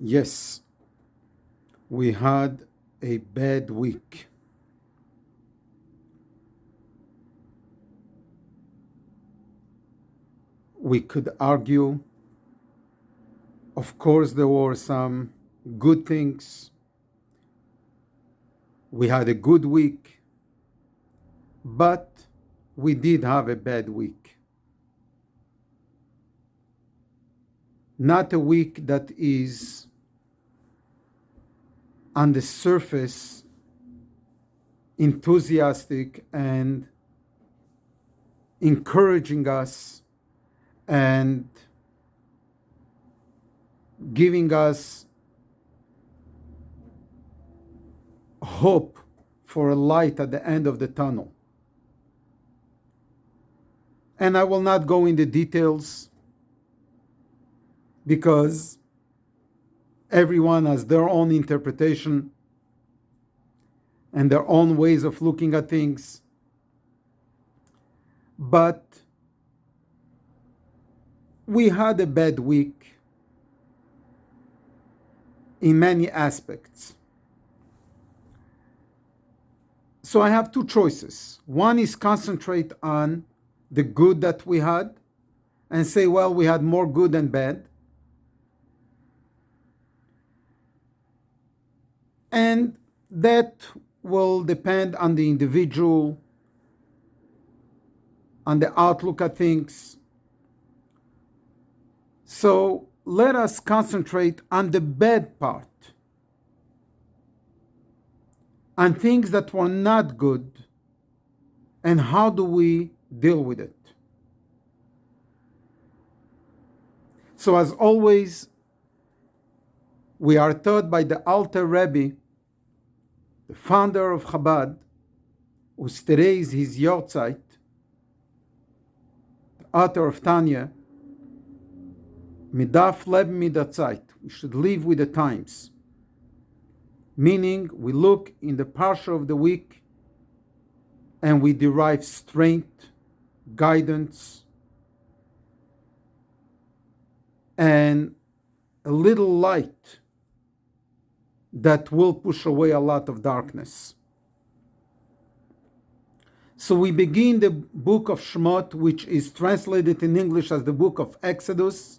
Yes, we had a bad week. We could argue. Of course, there were some good things. We had a good week, but we did have a bad week. Not a week that is on the surface enthusiastic and encouraging us and giving us hope for a light at the end of the tunnel. And I will not go into details because everyone has their own interpretation and their own ways of looking at things. But we had a bad week in many aspects. So I have two choices. One is concentrate on the good that we had and say, well, we had more good than bad. And that will depend on the individual, on the outlook at things. So let us concentrate on the bad part, on things that were not good, and how do we deal with it. So as always, we are taught by the Alter Rabbi, the founder of Chabad, whose today is his Yortzeit, the author of Tanya, Midaf leb midatzeit. We should live with the times. Meaning, we look in the parsha of the week and we derive strength, guidance, and a little light that will push away a lot of darkness. So we begin the book of Shemot, which is translated in English as the book of Exodus.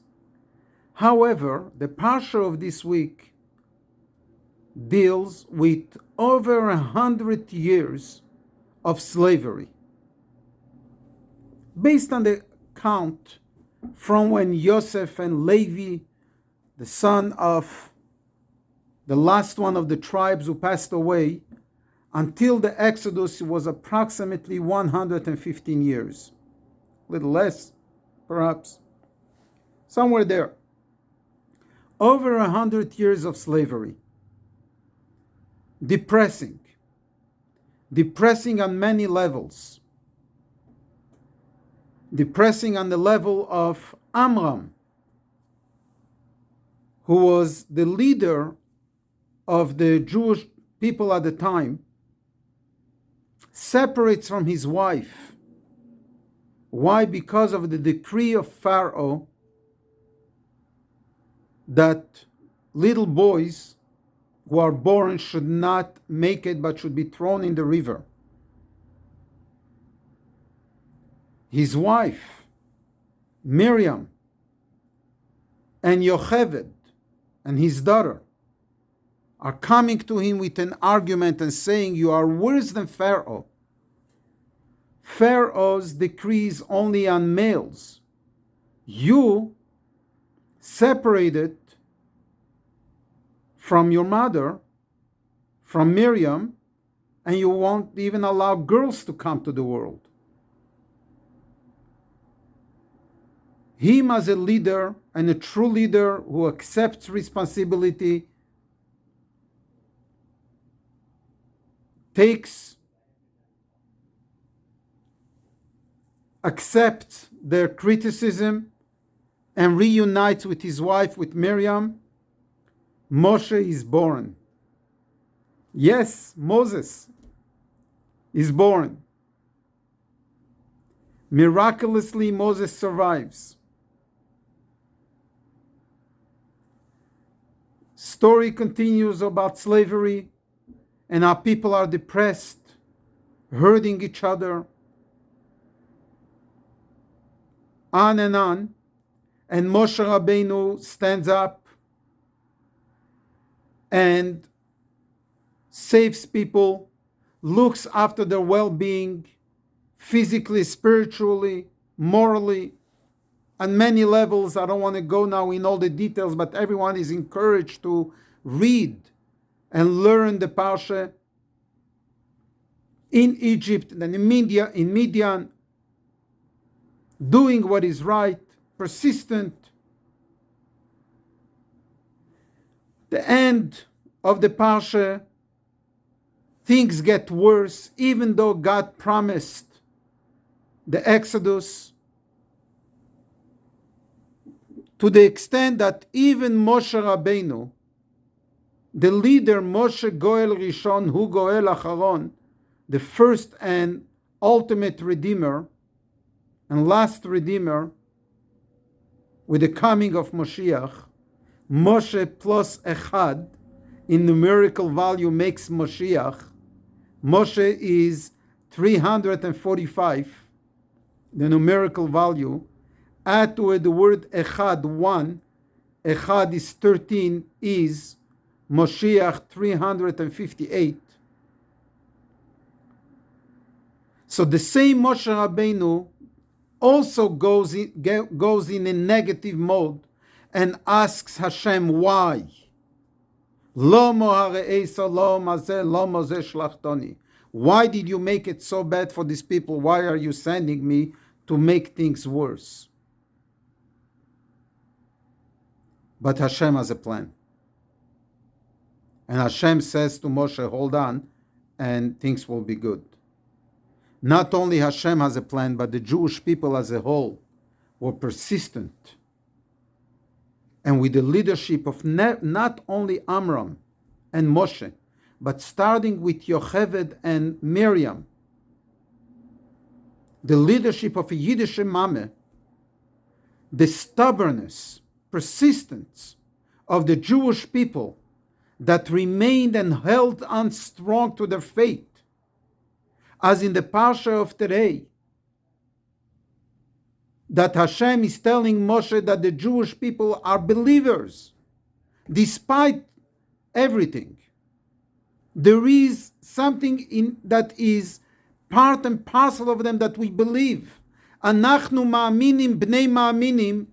However, the parsha of this week deals with over 100 years of slavery. Based on the count from when Yosef and Levi, the son of the last one of the tribes who passed away, until the Exodus, it was approximately 115 years. A little less, perhaps. Somewhere there. Over 100 years of slavery. Depressing. Depressing on many levels. Depressing on the level of Amram, who was the leader of the Jewish people at the time, separates from his wife. Why? Because of the decree of Pharaoh that little boys who are born should not make it but should be thrown in the river. His wife, Miriam, and Yocheved, and his daughter, are coming to him with an argument and saying, you are worse than Pharaoh. Pharaoh's decrees only on males. You separated from your mother, from Miriam, and you won't even allow girls to come to the world. Him as a leader and a true leader who accepts responsibility, accepts their criticism and reunites with his wife, with Miriam, Moshe is born. Yes, Moses is born. Miraculously, Moses survives. Story continues about slavery and our people are depressed, hurting each other, on. And Moshe Rabbeinu stands up and saves people, looks after their well-being, physically, spiritually, morally, on many levels. I don't want to go now in all the details, but everyone is encouraged to read and learn the Parsha in Egypt and in Midian, doing what is right, persistent. The end of the Parsha, things get worse, even though God promised the Exodus, to the extent that even Moshe Rabbeinu, the leader, Moshe Goel Rishon, Hu Goel Acharon, the first and ultimate Redeemer and last Redeemer, with the coming of Moshiach, Moshe plus Echad in numerical value makes Moshiach. Moshe is 345, the numerical value. Add to it the word Echad, 1. Echad is 13, is Moshiach 358. So the same Moshe Rabbeinu also goes in a negative mode and asks Hashem why. Why did you make it so bad for these people? Why are you sending me to make things worse? But Hashem has a plan. And Hashem says to Moshe, hold on, and things will be good. Not only Hashem has a plan, but the Jewish people as a whole were persistent. And with the leadership of not only Amram and Moshe, but starting with Yocheved and Miriam, the leadership of a Yiddish Mame, the stubbornness, persistence of the Jewish people that remained and held on strong to their faith, as in the Parsha of today, that Hashem is telling Moshe that the Jewish people are believers, despite everything. There is something that is part and parcel of them that we believe. Anachnu ma'aminim bnei ma'aminim.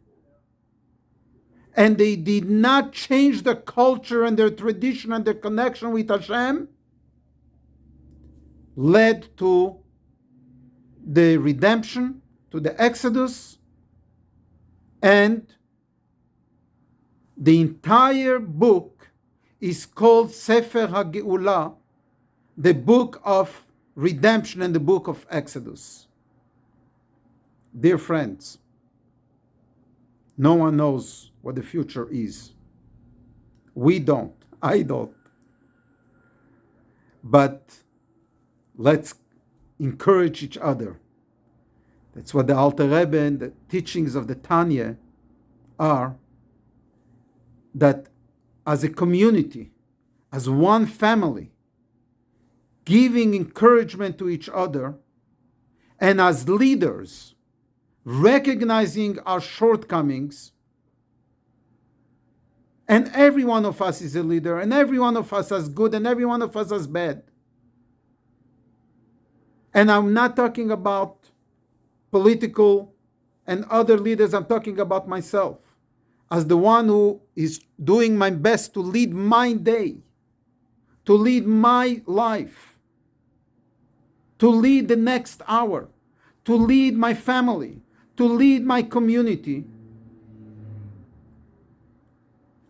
And they did not change their culture and their tradition and their connection with Hashem, led to the redemption, to the Exodus, and the entire book is called Sefer HaGeula, the book of redemption and the book of Exodus. Dear friends, no one knows what the future is. We don't. I don't. But let's encourage each other. That's what the Alter Rebbe and the teachings of the Tanya are, that as a community, as one family, giving encouragement to each other, and as leaders, recognizing our shortcomings. And every one of us is a leader, and every one of us has good, and every one of us has bad. And I'm not talking about political and other leaders, I'm talking about myself, as the one who is doing my best to lead my day, to lead my life, to lead the next hour, to lead my family, to lead my community,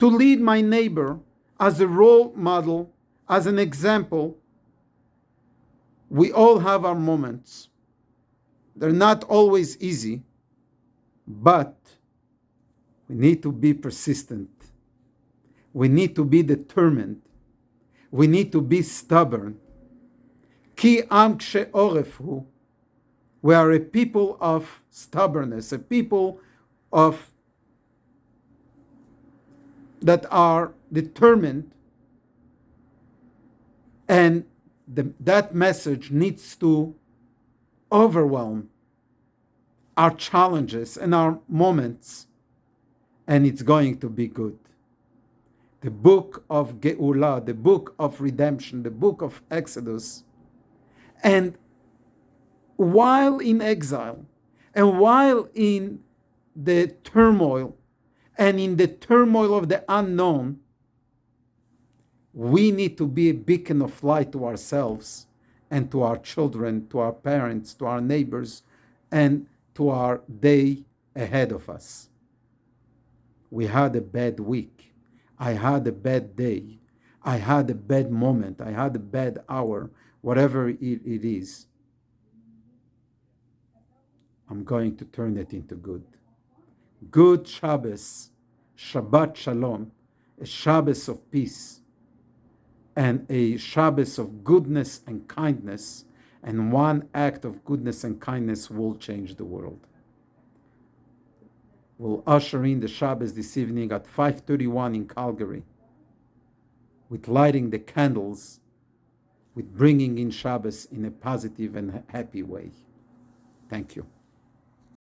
to lead my neighbor as a role model, as an example. We all have our moments. They're not always easy, but we need to be persistent. We need to be determined. We need to be stubborn. Ki am kshe oref hu. We are a people of stubbornness, a people of that are determined, and that message needs to overwhelm our challenges and our moments, and it's going to be good. The book of Geulah, the book of redemption, the book of Exodus. And while in exile, and while in the turmoil, and in the turmoil of the unknown, we need to be a beacon of light to ourselves and to our children, to our parents, to our neighbors, and to our day ahead of us. We had a bad week. I had a bad day. I had a bad moment. I had a bad hour, whatever it is. I'm going to turn it into good. Good Shabbos, Shabbat Shalom, a Shabbos of peace, and a Shabbos of goodness and kindness, and one act of goodness and kindness will change the world. We'll usher in the Shabbos this evening at 5:31 in Calgary, with lighting the candles, with bringing in Shabbos in a positive and happy way. Thank you.